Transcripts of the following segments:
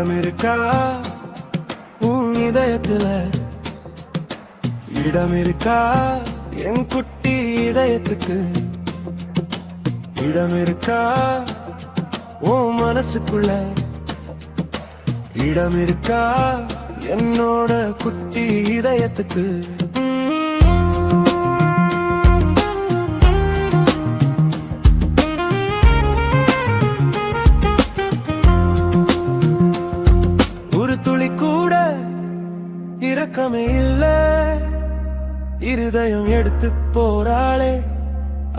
இடம் இருக்கா உன் இதயத்துல? இடம் இருக்கா என் குட்டி இதயத்துக்கு? இடம் இருக்கா உன் மனசுக்குள்ள? இடம் இருக்கா என்னோட குட்டி இதயத்துக்கு? ஒரு துளி கூட இரக்கமே இல்ல, இருதயம் எடுத்து போறாளே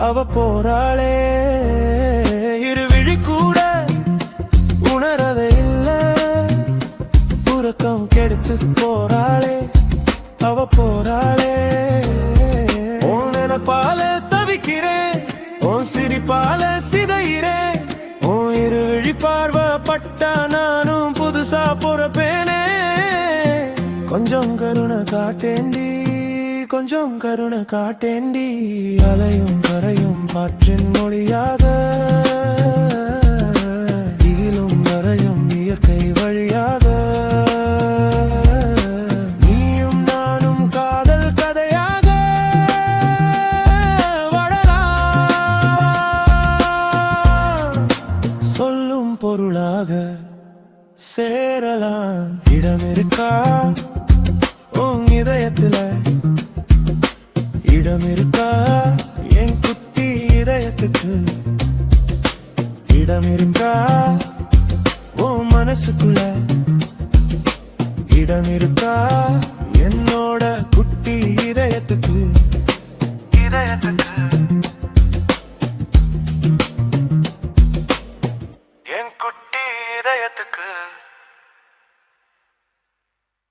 அவ போறாளே. இருவிழி கூட உணரவே இல்ல, உறக்கம் கெடுத்து போறாளே அவ போறாளே. உன் நினைப்பால தவிக்கிறேன், உன் சிரிப்பால சிதைகிறேன். உன் இருவிழி பார்வை பட்டா நானும் புதுசா பொறப்பேனே. கொஞ்சம் கருணை காட்டேண்டி, கொஞ்சம் கருணை காட்டேண்டி. அலையும் கரையும் காற்றின் மொழியாக, இகிலும் வரையும் இயற்கை வழியாக. நீயும் நானும் காதல் கதையாக வாழலாம், சொல்லும் பொருளாக சேரலாம். இடம் இருக்கா உன் இதயத்துல? இடம் இருக்கா என் குட்டி இதயத்துக்கு? இடம் இருக்கா உன் மனசுக்குள்ள? இடம் இருக்கா